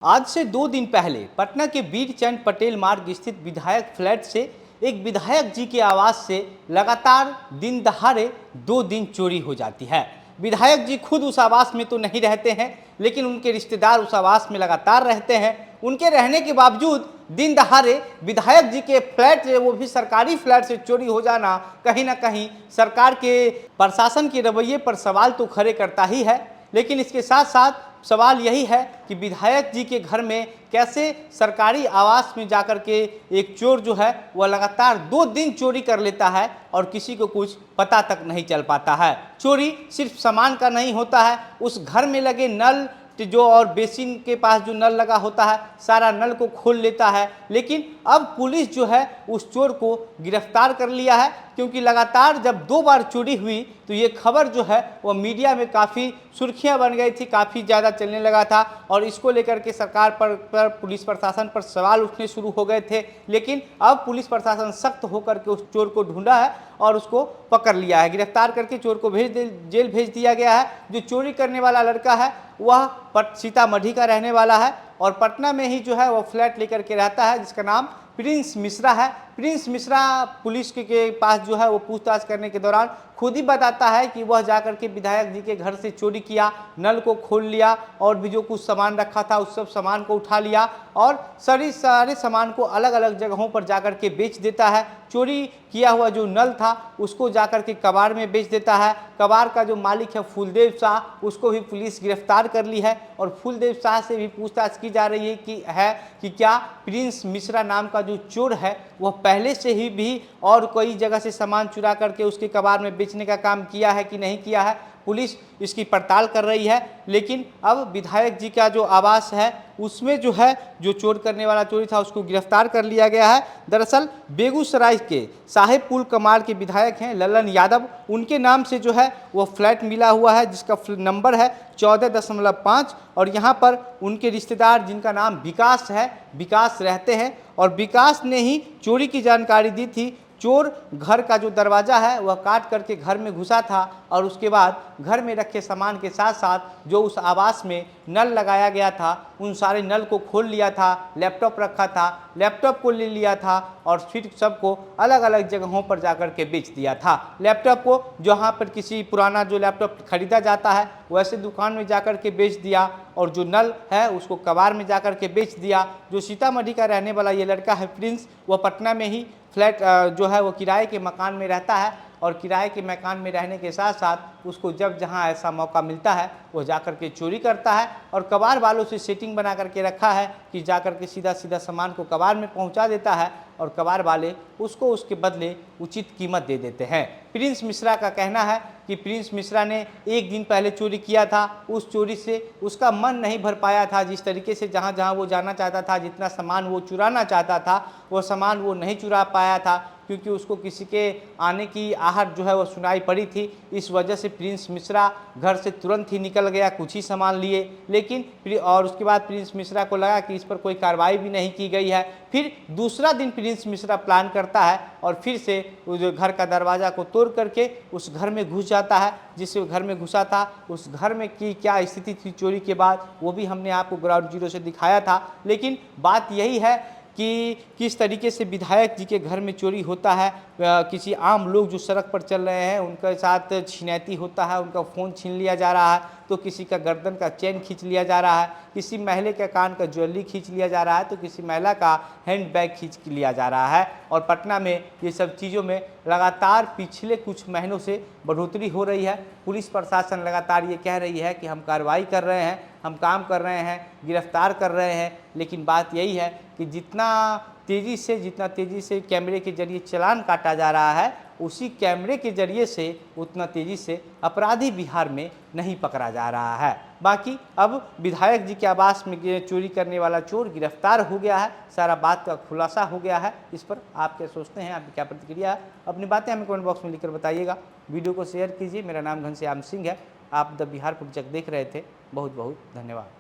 आज से 2 दिन पहले पटना के बीरचंद पटेल मार्ग स्थित विधायक फ्लैट से एक विधायक जी के आवास से लगातार दिन दहाड़े 2 दिन चोरी हो जाती है। विधायक जी खुद उस आवास में तो नहीं रहते हैं, लेकिन उनके रिश्तेदार उस आवास में लगातार रहते हैं। उनके रहने के बावजूद दिन दहाड़े विधायक जी के फ्लैट से, वो भी सरकारी फ्लैट से चोरी हो जाना कहीं ना कहीं सरकार के प्रशासन के रवैये पर सवाल तो खड़े करता ही है। लेकिन इसके साथ साथ सवाल यही है कि विधायक जी के घर में कैसे सरकारी आवास में जाकर के एक चोर जो है वह लगातार 2 दिन चोरी कर लेता है और किसी को कुछ पता तक नहीं चल पाता है। चोरी सिर्फ सामान का नहीं होता है, उस घर में लगे नल जो और बेसिन के पास जो नल लगा होता है, सारा नल को खोल लेता है। लेकिन अब पुलिस जो है उस चोर को गिरफ्तार कर लिया है, क्योंकि लगातार जब 2 बार चोरी हुई तो ये खबर जो है वह मीडिया में काफ़ी सुर्खियां बन गई थी, काफ़ी ज़्यादा चलने लगा था और इसको लेकर के सरकार पर पुलिस प्रशासन पर सवाल उठने शुरू हो गए थे। लेकिन अब पुलिस प्रशासन सख्त होकर के उस चोर को ढूंढा है और उसको पकड़ लिया है। गिरफ्तार करके चोर को जेल भेज दिया गया है। जो चोरी करने वाला लड़का है वह सीतामढ़ी का रहने वाला है और पटना में ही जो है वह फ्लैट लेकर के रहता है, जिसका नाम प्रिंस मिश्रा है। प्रिंस मिश्रा पुलिस के पास जो है वो पूछताछ करने के दौरान खुद ही बताता है कि वह जाकर के विधायक जी के घर से चोरी किया, नल को खोल लिया और भी जो कुछ सामान रखा था उस सब सामान को उठा लिया और सारे सामान को अलग अलग जगहों पर जाकर के बेच देता है। चोरी किया हुआ जो नल था उसको जाकर के कबाड़ में बेच देता है। कबाड़ का जो मालिक है फूलदेव शाह, उसको भी पुलिस गिरफ्तार कर ली है और फूलदेव शाह से भी पूछताछ की जा रही है कि क्या प्रिंस मिश्रा नाम का जो चोर है वह पहले से ही भी और कोई जगह से सामान चुरा करके उसके कबाड़ में बेचने का काम किया है कि नहीं किया है। पुलिस इसकी पड़ताल कर रही है। लेकिन अब विधायक जी का जो आवास है उसमें जो है जो चोर करने वाला चोरी था उसको गिरफ्तार कर लिया गया है। दरअसल बेगूसराय के साहेबपुर कमाल के विधायक हैं ललन यादव, उनके नाम से जो है वो फ्लैट मिला हुआ है जिसका नंबर है 14.5 और यहाँ पर उनके रिश्तेदार जिनका नाम विकास है, विकास रहते हैं और विकास ने ही चोरी की जानकारी दी थी। चोर घर का जो दरवाज़ा है वह काट करके घर में घुसा था और उसके बाद घर में रखे सामान के साथ साथ जो उस आवास में नल लगाया गया था उन सारे नल को खोल लिया था, लैपटॉप रखा था, लैपटॉप को ले लिया था और फिर सबको अलग अलग जगहों पर जाकर के बेच दिया था। लैपटॉप को जहाँ पर किसी पुराना जो लैपटॉप खरीदा जाता है वैसे दुकान में जाकर के बेच दिया और जो नल है उसको कबाड़ में जाकर के बेच दिया। जो सीतामढ़ी का रहने वाला ये लड़का है प्रिंस, वह पटना में ही फ्लैट जो है वो किराए के मकान में रहता है और किराए के मकान में रहने के साथ साथ उसको जब जहां ऐसा मौका मिलता है वो जाकर के चोरी करता है और कबाड़ वालों से सेटिंग बना करके रखा है कि जाकर के सीधा सीधा सामान को कबाड़ में पहुंचा देता है और कबाड़ वाले उसको उसके बदले उचित कीमत दे देते हैं। प्रिंस मिश्रा का कहना है कि प्रिंस मिश्रा ने 1 दिन पहले चोरी किया था, उस चोरी से उसका मन नहीं भर पाया था। जिस तरीके से जहाँ जहाँ वो जाना चाहता था, जितना सामान वो चुराना चाहता था वो सामान वो नहीं चुरा पाया था, क्योंकि उसको किसी के आने की आहट जो है वो सुनाई पड़ी थी। इस वजह से प्रिंस मिश्रा घर से तुरंत ही निकल गया, कुछ ही सामान लिए। लेकिन और उसके बाद प्रिंस मिश्रा को लगा कि इस पर कोई कार्रवाई भी नहीं की गई है। फिर दूसरा दिन प्रिंस मिश्रा प्लान करता है और फिर से उस घर का दरवाज़ा को तोड़ करके उस घर में घुस जाता है। जिस घर में घुसा था उस घर में की क्या स्थिति थी चोरी के बाद वो भी हमने आपको ग्राउंड जीरो से दिखाया था। लेकिन बात यही है कि किस तरीके से विधायक जी के घर में चोरी होता है। किसी आम लोग जो सड़क पर चल रहे हैं उनके साथ छिनैती होता है, उनका फ़ोन छीन लिया जा रहा है, तो किसी का गर्दन का चेन खींच लिया जा रहा है, किसी महिला के कान का ज्वेलरी खींच लिया जा रहा है, तो किसी महिला का हैंडबैग खींच लिया जा रहा है। और पटना में ये सब चीज़ों में लगातार पिछले कुछ महीनों से बढ़ोतरी हो रही है। पुलिस प्रशासन लगातार ये कह रही है कि हम कार्रवाई कर रहे हैं, हम काम कर रहे हैं, गिरफ्तार कर रहे हैं। लेकिन बात यही है कि जितना तेज़ी से कैमरे के जरिए चालान काटा जा रहा है, उसी कैमरे के जरिए से उतना तेज़ी से अपराधी बिहार में नहीं पकड़ा जा रहा है। बाकी अब विधायक जी के आवास में चोरी करने वाला चोर गिरफ्तार हो गया है, सारा बात का खुलासा हो गया है। इस पर आप क्या सोचते हैं, आपकी क्या प्रतिक्रिया है? अपनी बातें हमें कमेंट बॉक्स में लिखकर बताइएगा। वीडियो को शेयर कीजिए। मेरा नाम घनश्याम सिंह है। आप द बिहार पुस्तक देख रहे थे। बहुत बहुत धन्यवाद।